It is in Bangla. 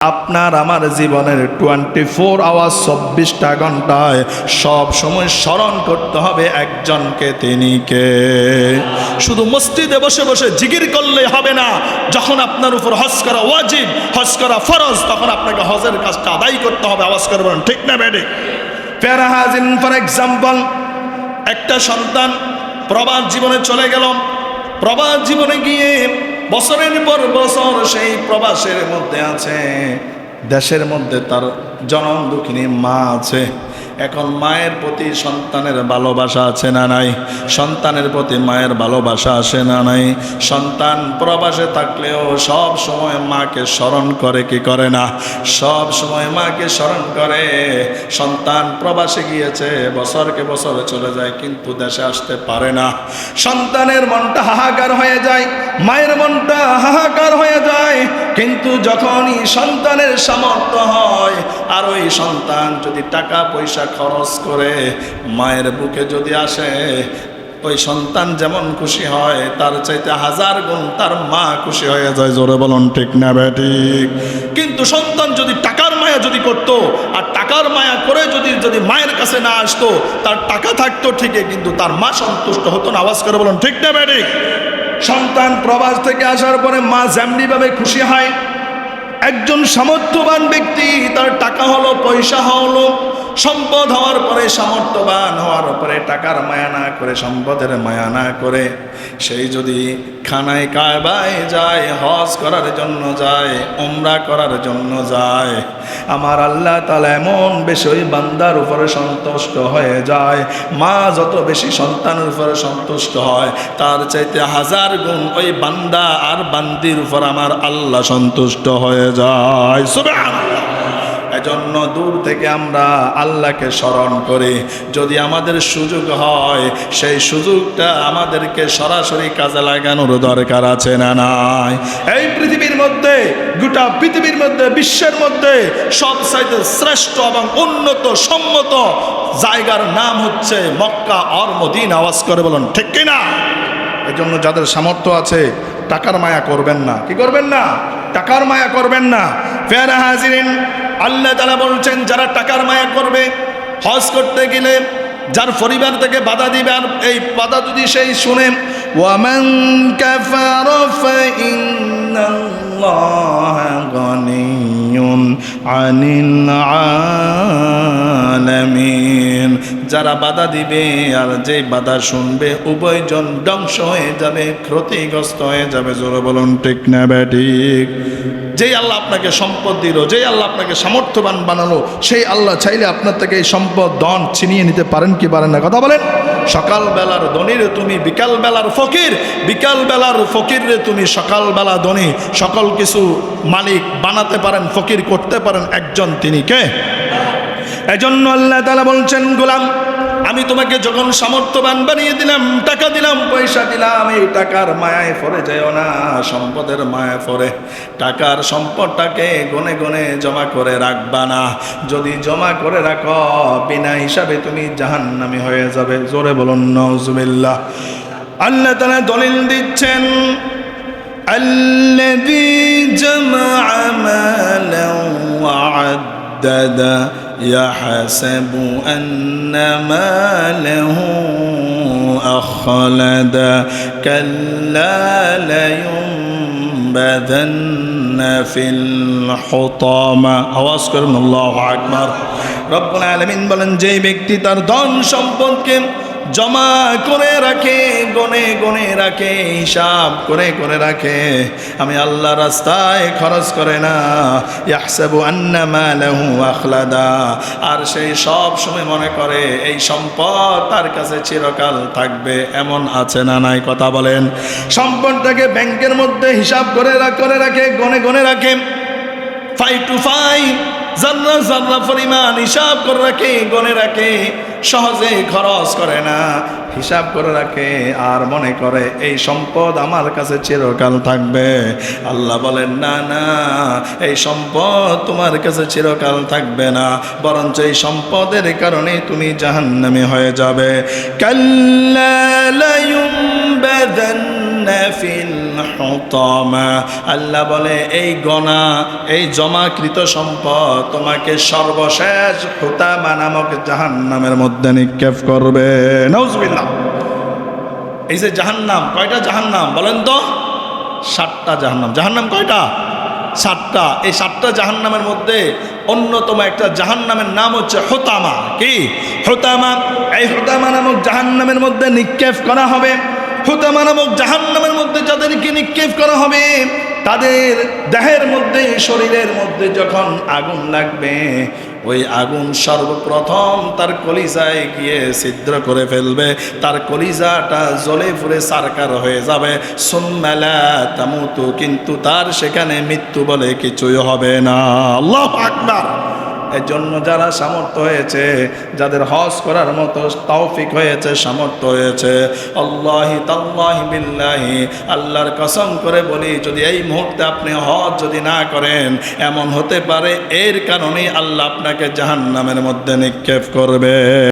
আপনার আমার জীবনের 24 আওয়ার 24টা ঘন্টায় সব সময় স্মরণ করতে হবে একজনকে, তিনি কে। শুধু মসজিদে বসে বসে জিকির করলে হবে না। যখন আপনার উপর হজ করা ওয়াজিব, হজ করা ফরজ, তখন আপনাকে হজের কাজটা আদায় করতে হবে। আওয়াজ করে বলেন ঠিক না বেঠিক? প্যারা হাজিন, ফর এক্সাম্পল, একটা সন্তান প্রবাস জীবনে চলে গেল। প্রবাস জীবনে গিয়ে বছরের পর বছর সেই প্রবাসের মধ্যে আছে। দেশের মধ্যে তার জনম দুঃখিনী মা আছে। এখন মায়ের প্রতি সন্তানের ভালোবাসা আছে না নাই? সন্তানের প্রতি মায়ের ভালোবাসা আসে না নাই? সন্তান প্রবাসে থাকলেও সব সময় মাকে স্মরণ করে কি করে না? সব সময় মাকে স্মরণ করে। সন্তান প্রবাসে গিয়েছে, বছরকে বছর চলে যায়, কিন্তু দেশে আসতে পারে না। সন্তানের মনটা হাহাকার হয়ে যায়, মায়ের মনটা হাহাকার হয়ে যায়। কিন্তু যখনই সন্তানের সামর্থ্য হয়, আর ওই সন্তান যদি টাকা পয়সা খরচ করে মায়ের বুকে যদি আসে, ওই সন্তান যেমন খুশি হয় তার চাইতে 1000 গুণ তার মা খুশি হয়ে যায়। জোরে বলুন ঠিক না বেঠিক? কিন্তু সন্তান যদি টাকার মায়া যদি করতো, আর টাকার মায়া করে যদি মায়ের কাছে না আসতো, তার টাকা থাকতো ঠিকই, কিন্তু তার মা সন্তুষ্ট হতো না। আওয়াজ করে বলুন ঠিক না বেঠিক? সন্তান প্রবাস থেকে আসার পরে মা যেমনিভাবে খুশি হয়, একজন সামর্থ্যবান ব্যক্তি, তার টাকা হলো, পয়সা হলো, সম্পদ হওয়ার পরে, সামর্থ্যবান হওয়ার পরে টাকার মায়া না করে, সম্পদের মায়া না করে, সেই যদি খানায় কায়বায় যায়, হজ করার জন্য যায়, উমরা করার জন্য যায়, আমার আল্লাহ তাআলা এমন বেশি ওই বান্দার উপরে সন্তুষ্ট হয়ে যায়। মা যত বেশি সন্তানের উপরে সন্তুষ্ট হয়, তার চাইতে 1000 গুণ ওই বান্দা আর বান্দির উপর আমার আল্লাহ সন্তুষ্ট হয়ে যায়। সুবহানাল্লাহ। এজন্য দূর থেকে আমরা আল্লাহকে স্মরণ করি। যদি আমাদের সুযোগ হয়, সেই সুযোগটা আমাদেরকে সরাসরি কাজে লাগানোর দরকার আছে না নাই? এই পৃথিবীর মধ্যে, গোটা পৃথিবীর মধ্যে, বিশ্বের মধ্যে সবচাইতে শ্রেষ্ঠ এবং উন্নত সম্মত জায়গার নাম হচ্ছে মক্কা আর মদিনা। আওয়াজ করে বলুন ঠিক কিনা? এজন্য যাদের সামর্থ্য আছে, টাকার মায়া করবেন না। কি করবেন না? টাকার মায়া করবেন না। প্যারা হাজিরিন, আল্লাহ তাআলা বলছেন, যারা টাকার মায়া করবে, হজ করতে গেলে যার পরিবার থেকে বাধা দিবে, আর এই বাধা যদি সেই শুনে, ওয়ামান কাফারা ফাইন্নাল্লাহা গানিয়্যুন আনিল আলামিন। যারা বাধা দিবে আর যে বাধা শুনবে, উভয়জন ধ্বংস হয়ে যাবে, ক্ষতিগ্রস্ত হয়ে যাবে। জোরে বলুন ঠিক না বেঠিক? যেই আল্লাহ আপনাকে সম্পদ দিল, যেই আল্লাহ আপনাকে সামর্থ্যবান বানালো, সেই আল্লাহ চাইলে আপনার থেকে এই সম্পদ ধন ছিনিয়ে নিতে পারেন কি পারেন না? কথা বলেন। সকালবেলার ধনীরে তুমি বিকালবেলার ফকির, বিকালবেলার ফকিরে তুমি সকালবেলা ধনী। সকল কিছু মালিক বানাতে পারেন, ফকির করতে পারেন একজন, তিনি কে? এজন্য আল্লাহ তাআলা বলছেন, গোলাম, আমি তোমাকে যখন সামর্থ্যবান বানিয়ে দিলাম, টাকা দিলাম, পয়সা দিলাম, এই টাকার মায়ায় পড়ে যাও না, সম্পদের মায়ায় পড়ে। টাকার সম্পদটাকে গনে গনে জমা করে রাখবা না। যদি জমা করে রাখো, বিনা হিসাবে তুমি জাহান্নামী হয়ে যাবে। জোরে বলুন নাউজুবিল্লাহ। আল্লাহ তাআলা দলিল দিচ্ছেন, আল্লাযী জামআ মালান ওয়া আদ্দাদা يحسب أن ماله أخلدا كلا لينبذن في الحطمة। আওয়াজ করুন আল্লাহু আকবার। রব্বুল আলামিন বলেন, যে ব্যক্তি তার ধন সম্পদকে জমা করে রাখে, গনে গনে রাখে, হিসাব করে করে রাখে, আমি আল্লাহ রাস্তায় খরচ করে না, ইয়াহসাবু আন্না মালাহু আখলাদা, আর সেই সব সময় মনে করে এই সম্পদ তার কাছে চিরকাল থাকবে। এমন আছে না নাই? কথা বলেন। সম্পদটাকে ব্যাংকের মধ্যে হিসাব করে রাখে, গনে গনে রাখে, 5 to 5 জান্না জান্না পরিমাণ হিসাব করে রাখে, গনে রাখে, সহজে খরচ করে না, হিসাব করে রাখে, আর মনে করে এই সম্পদ আমার কাছে চিরকাল থাকবে। আল্লাহ বলেন, না না, এই সম্পদ তোমার কাছে চিরকাল থাকবে না, বরঞ্চ এই সম্পদের কারণে তুমি জাহান্নামী হয়ে যাবে। কাল্লা লায়ুমবাদান্না ফিল হুতামা, আল্লাহ বলে এই গনা, এই জমাকৃত সম্পদ তোমাকে সর্বশেষ হুতামা নামক জাহান্নামের মধ্যে নিক্ষেপ করবে। নাউজুবিল্লাহ। এই যে জাহান্নাম, কয়টা জাহান্নাম বলেন তো? 7টা জাহান্নাম। জাহান্নাম কয়টা? 7টা। এই 7টা জাহান্নামের মধ্যে অন্যতম একটা জাহান্নামের নাম হচ্ছে হুতামা। কি? হুতামা। এই হুতামা নামক জাহান্নামের মধ্যে নিক্ষেপ করা হবে। হুতামা নামক জাহান্নামের মধ্যে যাদেরকে নিক্ষেপ করা হবে, তাদের দেহের মধ্যে, শরীরের মধ্যে যখন আগুন লাগবে, ওই আগুন সর্বপ্রথম তার কলিজায় গিয়ে ছিদ্র করে ফেলবে, তার কলিজাটা জ্বলে পুড়ে সারকার হয়ে যাবে। সুম্মা লা তামুতু, কিন্তু তার সেখানে মৃত্যু বলে কিছুই হবে না। আল্লাহু আকবার। এর জন্য যারা সামর্থ্য হয়েছে, যাদের হজ করার মতো তৌফিক হয়েছে, সামর্থ্য হয়েছে, আল্লাহি তাল্লাহি বিল্লাহি, আল্লাহর কসম করে বলি, যদি এই মুহূর্তে আপনি হজ যদি না করেন, এমন হতে পারে এর কারণেই আল্লাহ আপনাকে জাহান্নামের মধ্যে নিক্ষেপ করবে।